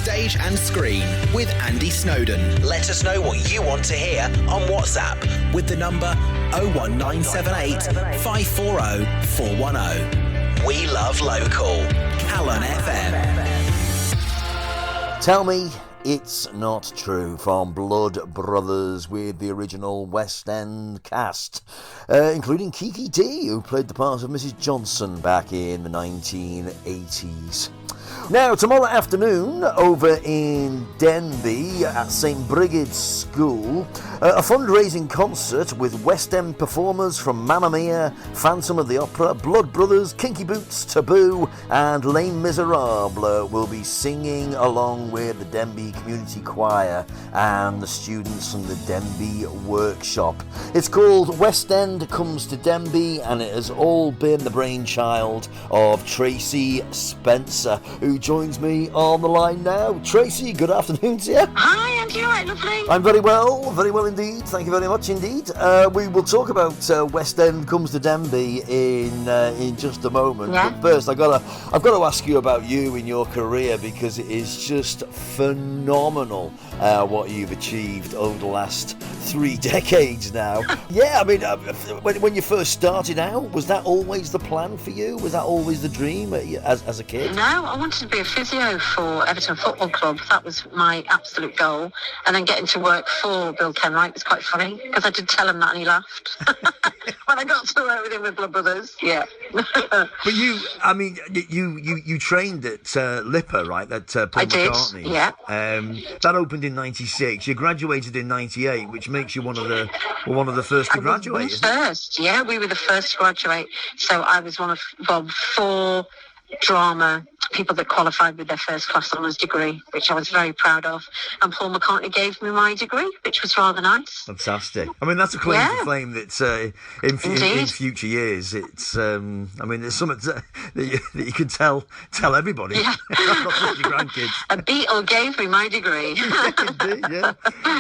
stage and screen with Andy Snowden. Let us know what you want to hear on WhatsApp with the number 01978 540 410. We love local. Calon FM. Tell me it's not true from Blood Brothers with the original West End cast, including Kiki Dee, who played the part of Mrs. Johnson back in the 1980s. Now, tomorrow afternoon, over in Denbigh at St Brigids School, a fundraising concert with West End performers from Mamma Mia, Phantom of the Opera, Blood Brothers, Kinky Boots, Taboo and Les Miserables will be singing along with the Denbigh Community Choir and the students from the Denbigh Workshop. It's called West End Comes to Denbigh, and it has all been the brainchild of Tracy Spencer, who joins me on the line now. Tracy, good afternoon to you. Hi, Andy, you alright, lovely? I'm very well indeed. Thank you very much indeed. We will talk about West End Comes to Denbigh in just a moment. Yeah. But first, I've got to ask you about you and your career, because it is just phenomenal what you've achieved over the last 3 decades now. Yeah, I mean, when you first started out, was that always the plan for you? Was that always the dream as a kid? No, I wanted to be a physio for Everton Football Club. That was my absolute goal. And then getting to work for Bill Kenwright was quite funny, because I did tell him that and he laughed. When I got to work with him with Blood Brothers, yeah. But you trained at Lipper, right? At Paul McCartney. Yeah. That opened in '96. You graduated in '98, which makes you one of the first to graduate. First, yeah, we were the first to graduate. So I was one of 4 drama people that qualified with their first class honours degree, which I was very proud of. And Paul McCartney gave me my degree, which was rather nice. Fantastic. I mean, that's a claim to fame that in future years, it's, I mean, there's something that you can tell everybody, not just your grandkids. A Beatle gave me my degree. Indeed, yeah.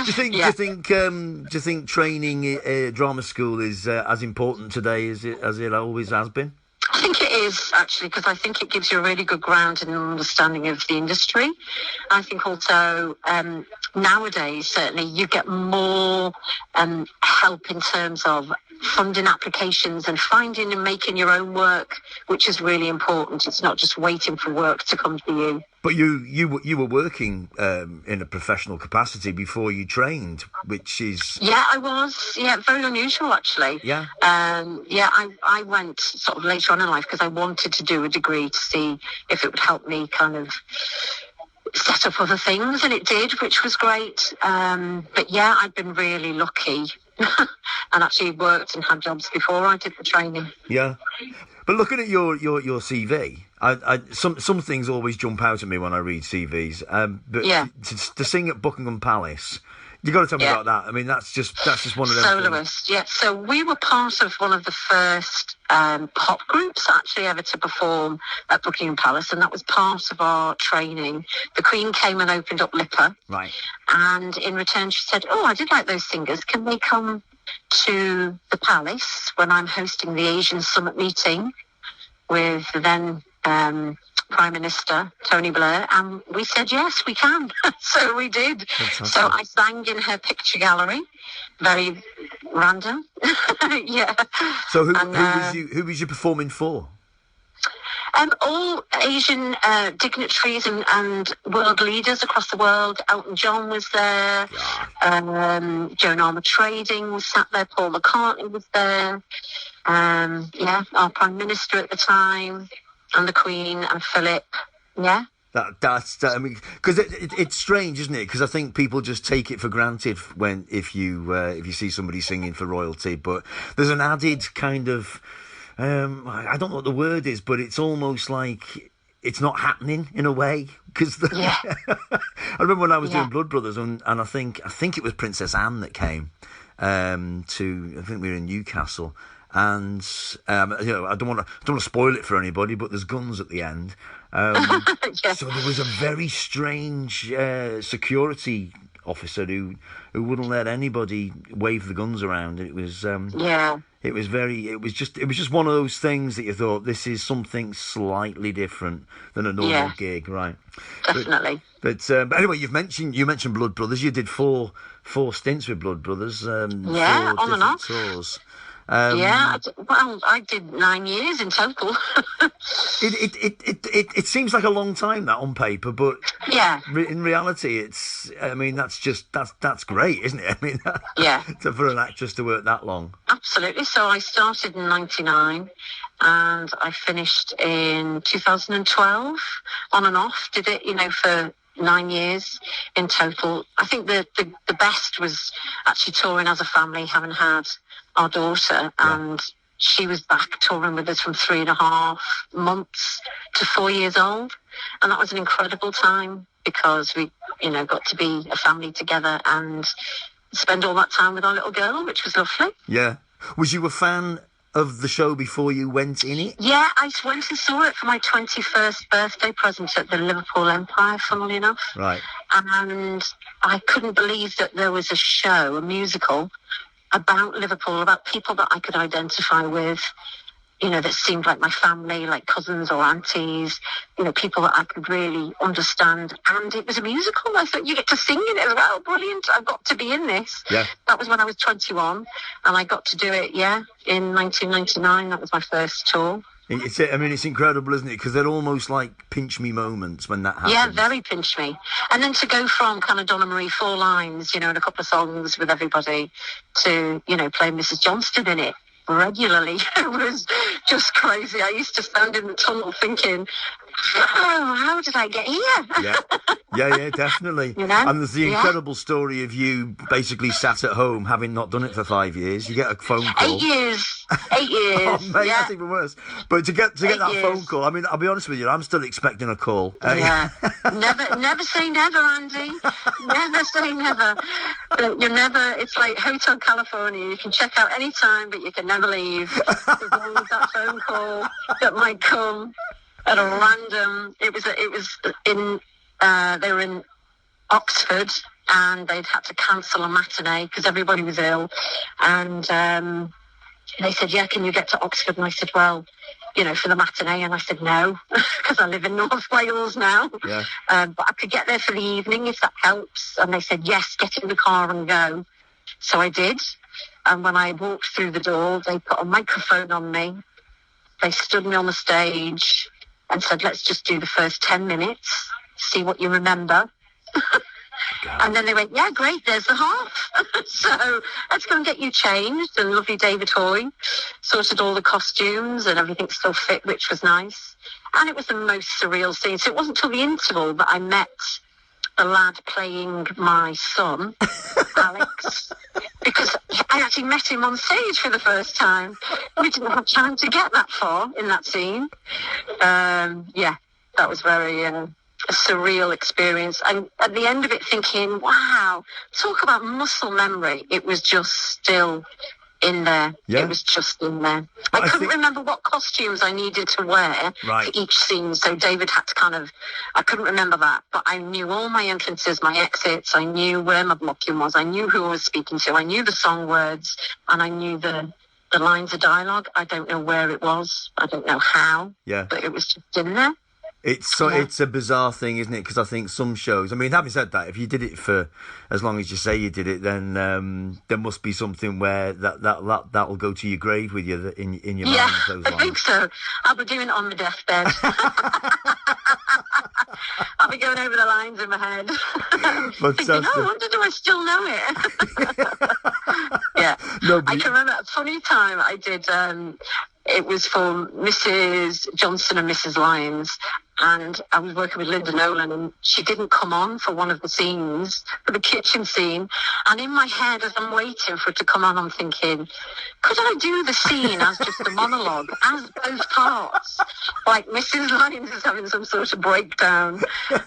Do you think training at drama school is as important today as it always has been? I think it is, actually, because I think it gives you a really good ground and understanding of the industry. I think also nowadays, certainly, you get more help in terms of funding applications and finding and making your own work, which is really important. It's not just waiting for work to come to you. But you were working in a professional capacity before you trained, which is... Yeah, I was. Yeah, very unusual, actually. Yeah. I went sort of later on in life because I wanted to do a degree to see if it would help me kind of set up other things, and it did, which was great. But yeah, I'd been really lucky and actually worked and had jobs before I did the training. Yeah. But looking at your CV, some things always jump out at me when I read CVs. But yeah. to sing at Buckingham Palace, you got to tell me about that. I mean, that's just one of them. Soloist, yeah. So we were part of one of the first pop groups actually ever to perform at Buckingham Palace, and that was part of our training. The Queen came and opened up Lipper, right? And in return, she said, "Oh, I did like those singers. Can they come to the Palace when I'm hosting the Asian Summit meeting with the then Prime Minister Tony Blair?" And we said, yes, we can. So we did. Fantastic. So I sang in her picture gallery. Very random. Yeah. So who was you performing for? All Asian dignitaries and world leaders across the world. Elton John was there. Joan Armatrading was sat there. Paul McCartney was there. Our Prime Minister at the time, and the Queen and Philip. Yeah. That's I mean, because it's strange, isn't it? Because I think people just take it for granted if you see somebody singing for royalty, but there's an added kind of I don't know what the word is, but it's almost like it's not happening in a way. Because I remember when I was doing Blood Brothers, and I think it was Princess Anne that came I think we were in Newcastle. And I don't want to spoil it for anybody, but there's guns at the end. So there was a very strange security officer who wouldn't let anybody wave the guns around. It was It was just one of those things that you thought, this is something slightly different than a normal gig, right? Definitely. But anyway, you mentioned Blood Brothers. You did four stints with Blood Brothers. Four on and off. Tours. I did 9 years in total. It seems like a long time, that, on paper, but in reality, that's great, isn't it? I mean, for an actress to work that long. Absolutely. So I started in 99 and I finished in 2012, on and off. Did it, for 9 years in total. I think the best was actually touring as a family, having had our daughter, and she was back touring with us from 3.5 months to 4 years old, and that was an incredible time because we got to be a family together and spend all that time with our little girl, which was lovely. Was you a fan of the show before you went in it? Yeah, I went and saw it for my 21st birthday present at the Liverpool Empire, funnily enough. Right. And I couldn't believe that there was a musical about Liverpool, about people that I could identify with, that seemed like my family, like cousins or aunties, people that I could really understand. And it was a musical. I thought, you get to sing in it as well. Brilliant. I've got to be in this. Yeah. That was when I was 21, and I got to do it, in 1999. That was my first tour. It's incredible, isn't it? Because they're almost like pinch me moments when that happens. Yeah, very pinch me. And then to go from kind of Donna Marie 4 lines, and a couple of songs with everybody to, play Mrs. Johnston in it regularly. It was just crazy. I used to stand in the tunnel thinking, how did I get here? Yeah, definitely. And there's the incredible story of you basically sat at home having not done it for 5 years. You get a phone call. 8 years. Oh, mate, that's even worse. But to get that phone call, I mean, I'll be honest with you, I'm still expecting a call. Never say never, Andy. Never say never. It's like Hotel California. You can check out any time, but you can never leave. There's always that phone call that might come at a random. It was in. They were in Oxford, and they'd had to cancel a matinee because everybody was ill, and they said, can you get to Oxford? And I said, well, for the matinee. And I said, no, because I live in North Wales now. But I could get there for the evening if that helps. And they said, yes, get in the car and go. So I did. And when I walked through the door, they put a microphone on me. They stood me on the stage and said, let's just do the first 10 minutes, see what you remember. And then they went, yeah, great, there's the half. So let's go and get you changed. And lovely David Hoy sorted all the costumes and everything still fit, which was nice. And it was the most surreal scene. So it wasn't till the interval that I met the lad playing my son, Alex, because I actually met him on stage for the first time. We didn't have time to get that far in that scene. That was very... a surreal experience, and at the end of it thinking, wow, talk about muscle memory. It was just still in there. It was just in there. I couldn't remember what costumes I needed to wear for each scene, so David had to I couldn't remember that, but I knew all my entrances, my exits. I knew where my blocking was. I knew who I was speaking to. I knew the song words, and I knew the lines of dialogue. I don't know where it was. I don't know how, but it was just in there. It's a bizarre thing, isn't it? Because I think some shows, I mean, having said that, if you did it for as long as you say you did it, then there must be something where that'll go to your grave with you in your mind. Those lines. I think so. I'll be doing it on my deathbed. I'll be going over the lines in my head. Thinking, I wonder, do I still know it? I can remember a funny time I did. It was for Mrs. Johnson and Mrs. Lyons, and I was working with Linda Nolan, and she didn't come on for one of the scenes, for the kitchen scene. And in my head, as I'm waiting for it to come on, I'm thinking, could I do the scene as just a monologue, as both parts? Like Mrs. Lyons is having some sort of breakdown,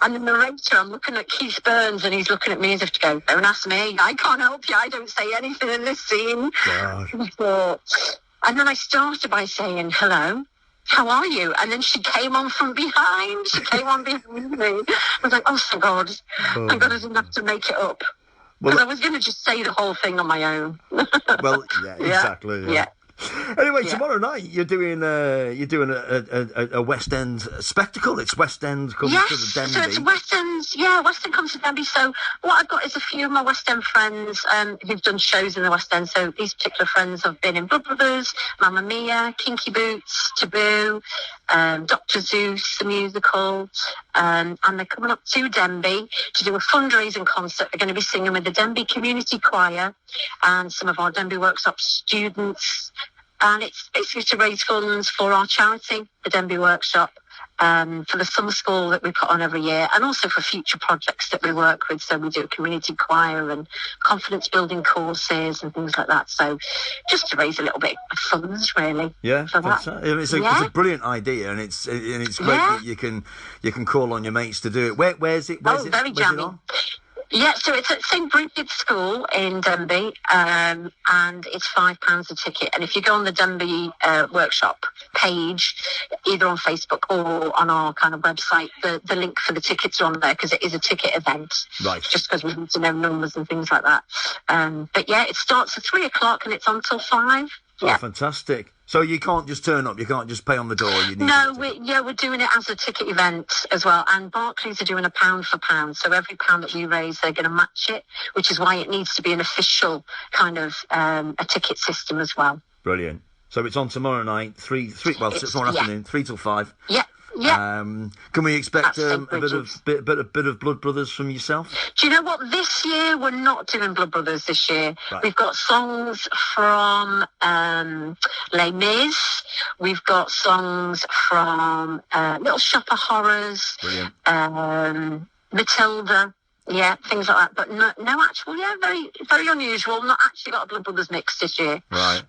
and the narrator, I'm looking at Keith Burns, and he's looking at me as if to go, don't ask me, I can't help you, I don't say anything in this scene. And then I started by saying, hello, how are you? And then she came on from behind. She came on behind me. I was like, oh, thank God. Thank God I didn't have to make it up. Because I was going to just say the whole thing on my own. Well, yeah, exactly. Yeah. Anyway, tomorrow night you're doing a West End spectacle. It's West End comes to the Denbigh. So it's West End. Yeah, West End comes to Denbigh. So what I've got is a few of my West End friends who've done shows in the West End. So these particular friends have been in Blood Brothers, Mamma Mia, Kinky Boots, Taboo, Dr. Zeus, the musical, and they're coming up to Denbigh to do a fundraising concert. They're going to be singing with the Denbigh Community Choir and some of our Denbigh Worksop students. And it's basically to raise funds for our charity, the Denbigh Workshop, for the summer school that we put on every year, and also for future projects that we work with. So we do a community choir and confidence building courses and things like that. So just to raise a little bit of funds, really. Yeah, it's a brilliant idea, and it's great that you can call on your mates to do it. Where's it? Very jammy. Yeah, so it's at St Brigids School in Denbigh, and it's £5 a ticket. And if you go on the Denbigh Workshop page, either on Facebook or on our kind of website, the link for the tickets are on there, because it is a ticket event. Right. Just because we need to know numbers and things like that. But yeah, it starts at 3:00 and it's on till 5. Yeah. Oh, fantastic. So you can't just turn up, you can't just pay on the door. We're doing it as a ticket event as well. And Barclays are doing a £1 for £1. So every £1 that we raise, they're going to match it, which is why it needs to be an official kind of a ticket system as well. Brilliant. So it's on tomorrow night, tomorrow afternoon, 3 till 5. Yeah. Yeah. Can we expect a bit of Blood Brothers from yourself? Do you know what? This year we're not doing Blood Brothers this year. Right. We've got songs from Les Mis. We've got songs from Little Shop of Horrors. Brilliant. Matilda. Yeah, things like that. But no actual, very, very unusual. Not actually got a Blood Brothers mix this year. Right.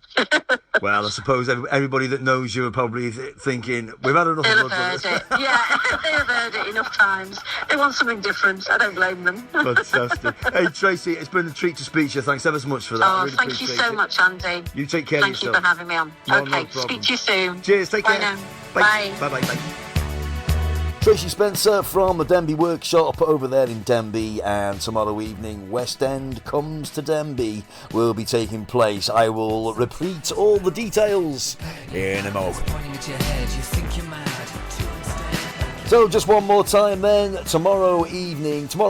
Well, I suppose everybody that knows you are probably thinking, we've had enough of Blood Brothers. Yeah, they have heard it enough times. They want something different. I don't blame them. Fantastic. Hey, Tracy, it's been a treat to speak to you. Thanks ever so much for that. Oh, really thank you so much, Andy. You take care of yourself. Thank you for having me on. Okay, speak to you soon. Cheers, take care. Now. Bye. Bye. Tracy Spencer from the Denbigh Workshop over there in Denbigh, and tomorrow evening West End Comes to Denbigh will be taking place. I will repeat all the details in a moment. So just one more time then, tomorrow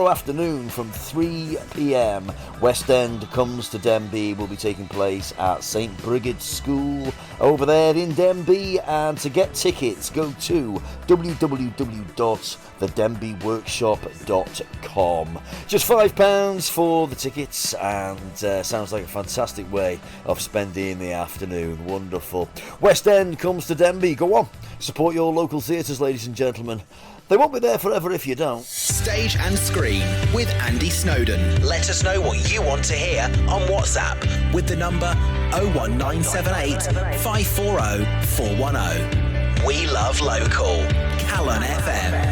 afternoon from 3 p.m, West End Comes to Denbigh will be taking place at St Brigids School over there in Denbigh, and to get tickets go to www.thedenbighworkshop.com. Just £5 for the tickets, and sounds like a fantastic way of spending the afternoon. Wonderful. West End Comes to Denbigh. Go on, support your local theatres, ladies and gentlemen. They won't be there forever if you don't. Stage and Screen with Andy Snowden. Let us know what you want to hear on WhatsApp with the number 01978 540 410. We love local. Calon FM.